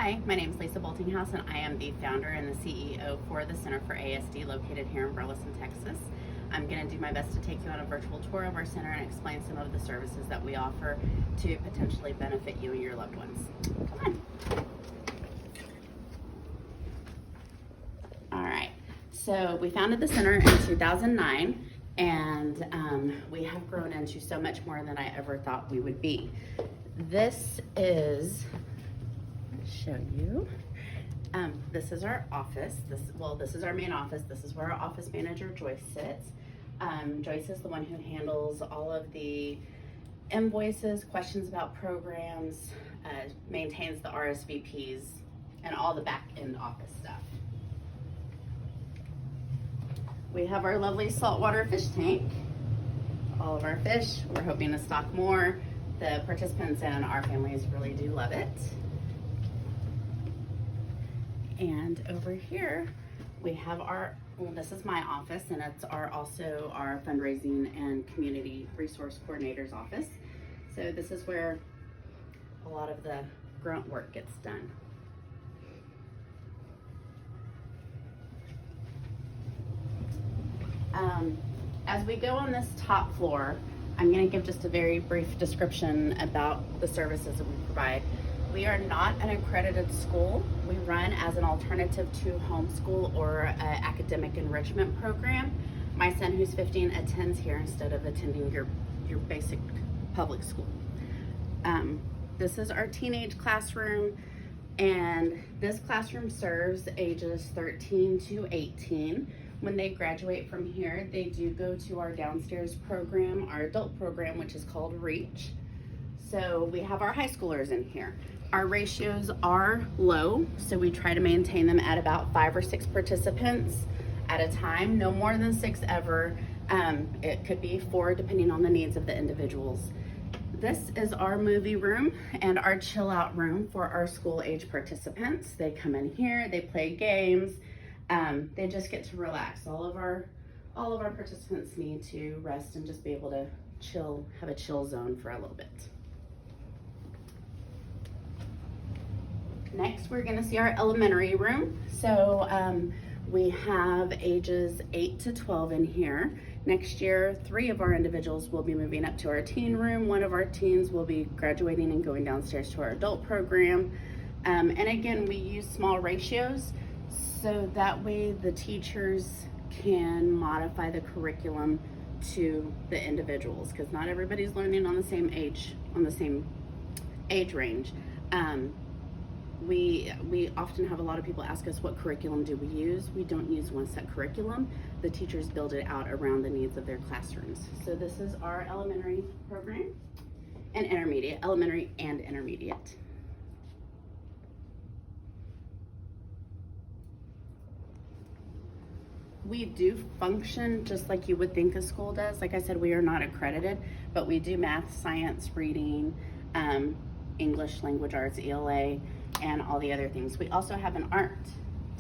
Hi, my name is Lisa Boltinghouse, and I am the founder and the CEO for the Center for ASD located here in Burleson, Texas. I'm going to do my best to take you on a virtual tour of our center and explain some of the services that we offer to potentially benefit you and your loved ones. Come on. All right, so we founded the center in 2009, and we have grown into so much more than I ever thought we would be. This is, show you. This is our office. This is our main office. This is where our office manager, Joyce, sits. Joyce is the one who handles all of the invoices, questions about programs, maintains the RSVPs, and all the back-end office stuff. We have our lovely saltwater fish tank. All of our fish, we're hoping to stock more. The participants and our families really do love it. And over here, we have this is my office, and it's also our fundraising and community resource coordinator's office. So this is where a lot of the grunt work gets done. As we go on this top floor, I'm going to give just a very brief description about the services that we provide. We are not an accredited school. We run as an alternative to homeschool or an academic enrichment program. My son, who's 15, attends here instead of attending your basic public school. This is our teenage classroom, and this classroom serves ages 13 to 18. When they graduate from here, they do go to our downstairs program, our adult program, which is called REACH. So we have our high schoolers in here. Our ratios are low, so we try to maintain them at about 5 or 6 participants at a time, no more than 6 ever. It could be 4 depending on the needs of the individuals. This is our movie room and our chill out room for our school age participants. They come in here, they play games, they just get to relax. All of our participants need to rest and just be able to chill, have a chill zone for a little bit. Next, we're going to see our elementary room. So we have ages 8 to 12 in here. Next year, 3 of our individuals will be moving up to our teen room. 1 of our teens will be graduating and going downstairs to our adult program. And again, we use small ratios, so that way the teachers can modify the curriculum to the individuals, because not everybody's learning on the same age range. We often have a lot of people ask us, what curriculum do we use? We don't use one set curriculum. The teachers build it out around the needs of their classrooms. So this is our elementary program and intermediate, elementary and intermediate. We do function just like you would think a school does. Like I said, we are not accredited, but we do math, science, reading, English, language arts, ELA, and all the other things. We also have an art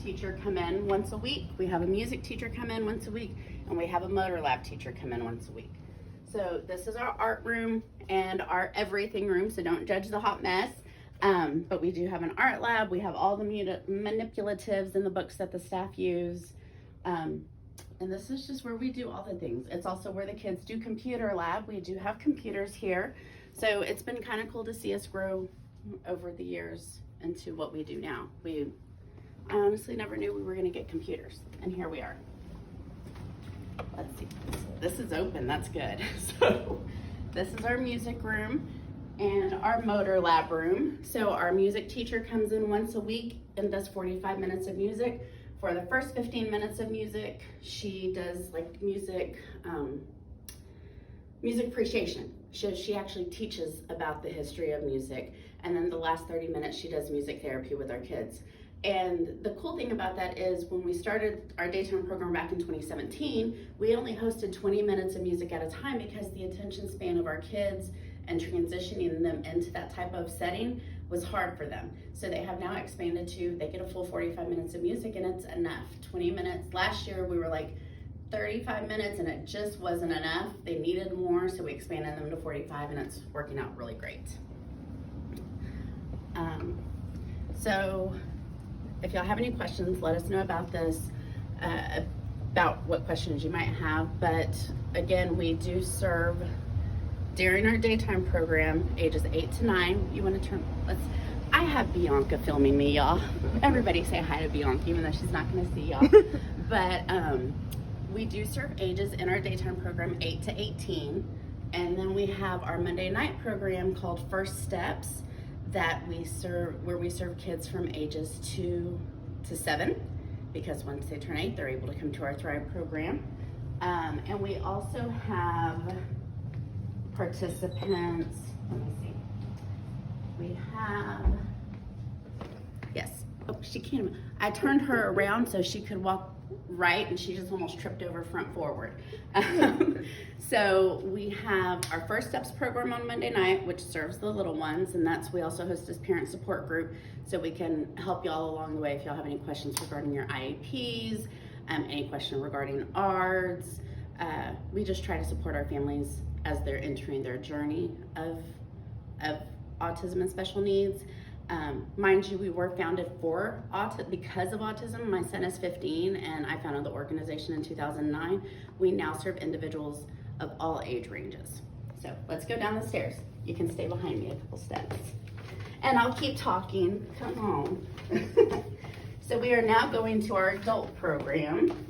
teacher come in once a week. We have a music teacher come in once a week, and we have a motor lab teacher come in once a week. So this is our art room and our everything room, so don't judge the hot mess. But we do have an art lab. We have all the manipulatives and the books that the staff use. And this is just where we do all the things. It's also where the kids do computer lab. We do have computers here. So it's been kind of cool to see us grow over the years into what we do now. I honestly never knew we were going to get computers, and here we are. Let's see. This is open. That's good. So this is our music room and our motor lab room. So our music teacher comes in once a week and does 45 minutes of music. For the first 15 minutes of music, she does like music appreciation. She actually teaches about the history of music. And then the last 30 minutes, she does music therapy with our kids. And the cool thing about that is when we started our daytime program back in 2017, we only hosted 20 minutes of music at a time, because the attention span of our kids and transitioning them into that type of setting was hard for them. So they have now expanded to, they get a full 45 minutes of music, and it's enough. 20 minutes. Last year we were like 35 minutes and it just wasn't enough. They needed more, so we expanded them to 45, and it's working out really great. So if y'all have any questions, let us know about this, about what questions you might have. But again, we do serve during our daytime program ages 8 to 9. You want to turn, I have Bianca filming me, y'all. Everybody say hi to Bianca, even though she's not going to see y'all. But we do serve ages in our daytime program 8 to 18. And then we have our Monday night program called First Steps that we serve, where we serve kids from ages 2 to 7, because once they turn 8, they're able to come to our Thrive program. And we also have participants, let me see. We have, yes, oh, she can't, I turned her around so she could walk right, and she just almost tripped over front forward. So we have our First Steps program on Monday night, which serves the little ones, and that's, we also host this parent support group so we can help y'all along the way if y'all have any questions regarding your IEPs, any question regarding ARDS. We just try to support our families as they're entering their journey of autism and special needs. Mind you, we were founded because of autism. My son is 15 and I founded the organization in 2009. We now serve individuals of all age ranges. So let's go down the stairs. You can stay behind me a couple steps. And I'll keep talking, come on. So we are now going to our adult program.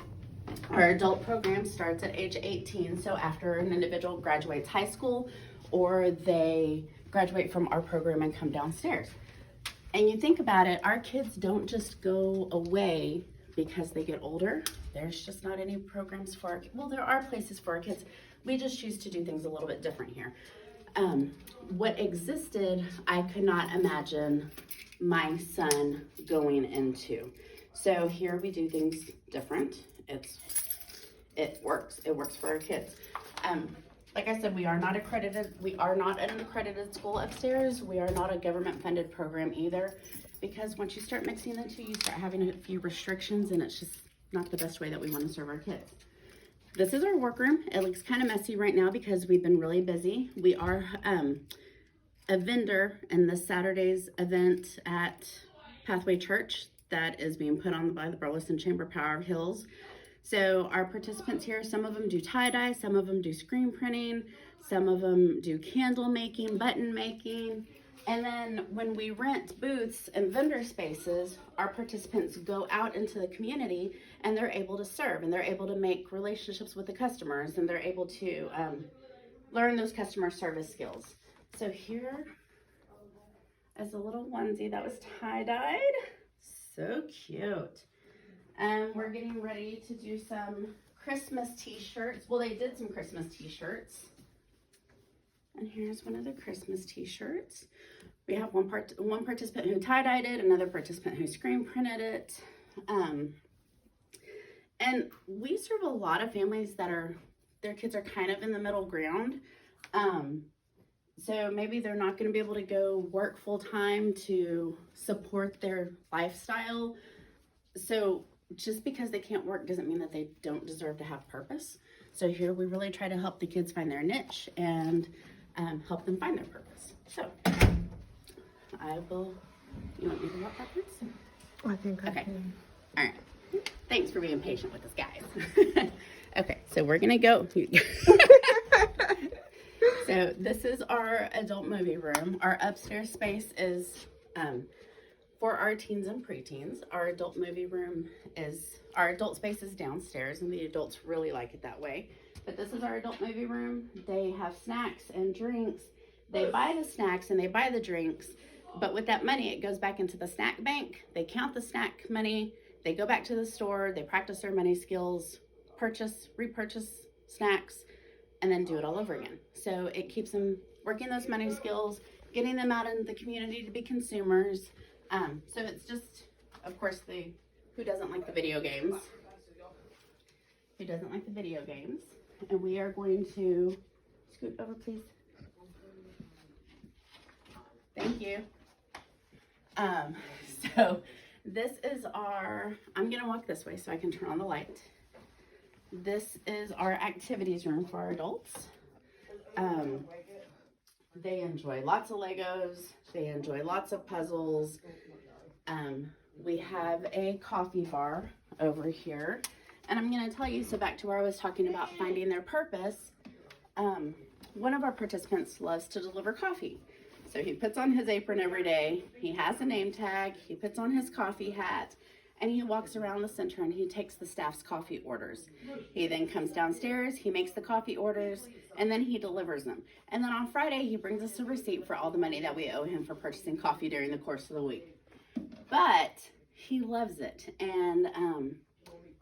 Our adult program starts at age 18, so after an individual graduates high school or they graduate from our program and come downstairs. And you think about it, our kids don't just go away because they get older. There's just not any programs for our kids. Well, there are places for our kids. We just choose to do things a little bit different here. What existed, I could not imagine my son going into. So here we do things different. It works for our kids. Like I said, we are not accredited. We are not an accredited school upstairs. We are not a government funded program either, because once you start mixing the two, you start having a few restrictions, and it's just not the best way that we want to serve our kids. This is our workroom. It looks kind of messy right now because we've been really busy. We are a vendor in this Saturday's event at Pathway Church that is being put on by the Burleson Chamber Power of Hills. So our participants here, some of them do tie-dye, some of them do screen printing, some of them do candle making, button making. And then when we rent booths and vendor spaces, our participants go out into the community and they're able to serve, and they're able to make relationships with the customers, and they're able to learn those customer service skills. So here is a little onesie that was tie-dyed. So cute. And we're getting ready to do some Christmas t-shirts. Well, they did some Christmas t-shirts. And here's one of the Christmas t-shirts. We have one participant who tie-dyed it, another participant who screen printed it. And we serve a lot of families that their kids are kind of in the middle ground. So maybe they're not going to be able to go work full-time to support their lifestyle. So just because they can't work doesn't mean that they don't deserve to have purpose. So here we really try to help the kids find their niche and help them find their purpose. So I will, you want me to walk backwards? I think I Okay. can. All right. Thanks for being patient with us, guys. Okay, so we're gonna go. So this is our adult movie room. Our upstairs space is for our teens and preteens. Our adult movie room our adult space is downstairs, and the adults really like it that way. But this is our adult movie room. They have snacks and drinks. They buy the snacks and they buy the drinks, but with that money, it goes back into the snack bank. They count the snack money. They go back to the store. They practice their money skills, repurchase snacks, and then do it all over again. So it keeps them working those money skills, getting them out in the community to be consumers. So it's just, of course, who doesn't like the video games? Who doesn't like the video games? And we are going to scoot over, please. Thank you. So this is I'm gonna walk this way so I can turn on the light. This is our activities room for our adults. They enjoy lots of Legos. They enjoy lots of puzzles. We have a coffee bar over here. And I'm going to tell you, so back to where I was talking about finding their purpose, one of our participants loves to deliver coffee. So he puts on his apron every day, he has a name tag, he puts on his coffee hat, and he walks around the center and he takes the staff's coffee orders. He then comes downstairs, he makes the coffee orders, and then he delivers them. And then on Friday, he brings us a receipt for all the money that we owe him for purchasing coffee during the course of the week. But he loves it, and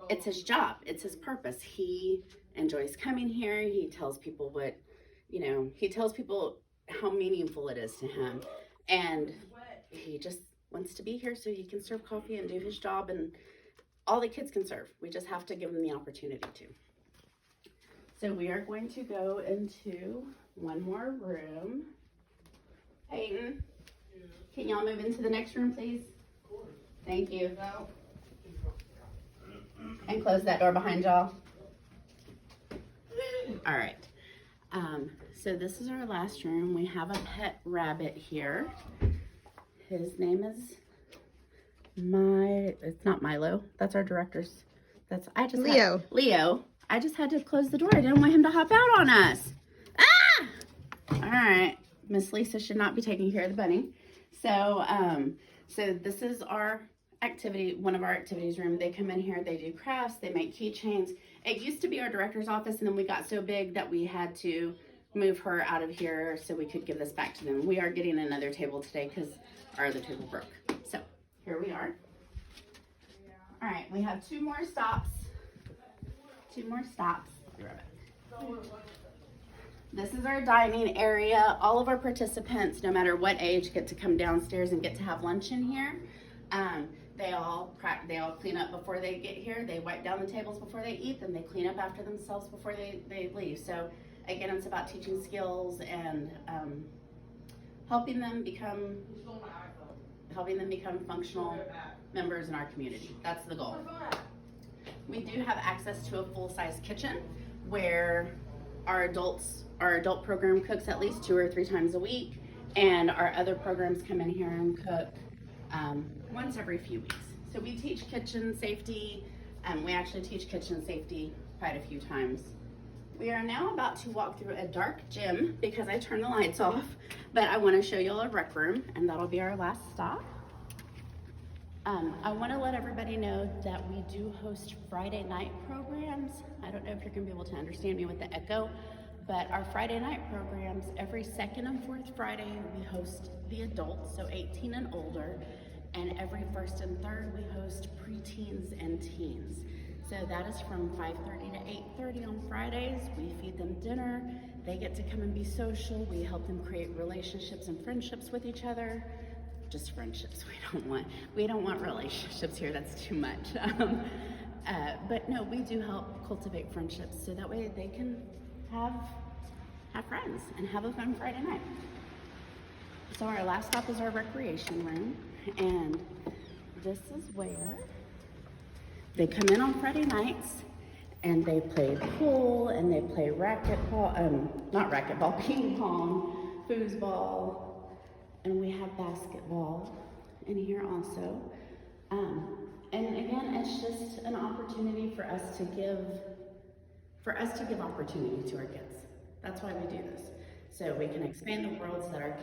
it's his job, it's his purpose. He enjoys coming here. He tells people he tells people how meaningful it is to him, and he just wants to be here so he can serve coffee and do his job, and all the kids can serve. We just have to give them the opportunity to. So we are going to go into one more room. Peyton, can y'all move into the next room, please? Thank you. And close that door behind y'all. All right. So this is our last room. We have a pet rabbit here. His name is it's not Milo. That's our director's. Leo. Leo. I just had to close the door. I didn't want him to hop out on us. Ah! All right. Miss Lisa should not be taking care of the bunny. So, so this is our activity, one of our activities room. They come in here, they do crafts, they make keychains. It used to be our director's office, and then we got so big that we had to move her out of here so we could give this back to them. We are getting another table today because our other table broke. So here we are. All right, we have two more stops. This is our dining area. All of our participants, no matter what age, get to come downstairs and get to have lunch in here. They all clean up before they get here. They wipe down the tables before they eat, then they clean up after themselves before they leave. So again, it's about teaching skills and helping them become functional members in our community. That's the goal. We do have access to a full-size kitchen where our adult program cooks at least 2 or 3 times a week, and our other programs come in here and cook once every few weeks. So we teach kitchen safety. We actually teach kitchen safety quite a few times. We are now about to walk through a dark gym because I turned the lights off, but I want to show you all a rec room, and that'll be our last stop. I want to let everybody know that we do host Friday night programs. I don't know if you're going to be able to understand me with the echo, but our Friday night programs, every second and fourth Friday, we host the adults, so 18 and older, and every first and third, we host preteens and teens. So that is from 5:30 to 8:30 on Fridays. We feed them dinner. They get to come and be social. We help them create relationships and friendships with each other. Just friendships. We don't want relationships here. That's too much. But no, we do help cultivate friendships so that way they can have friends and have a fun Friday night. So our last stop is our recreation room, and this is where they come in on Friday nights and they play pool and they play ping pong, foosball, and we have basketball in here also. And again, it's just an opportunity for us to give opportunity to our kids. That's why we do this. So we can expand the worlds that our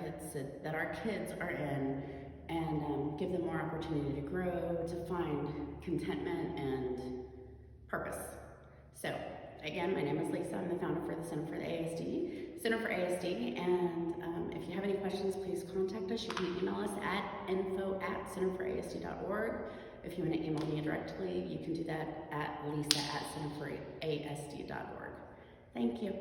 kids are in, and give them more opportunity to grow, to find contentment and purpose. So again, my name is Lisa. I'm the founder for the Center for ASD, and if you have any questions, please contact us. You can email us at info@centerforasd.org. If you want to email me directly, you can do that at lisa@centerforasd.org. Thank you.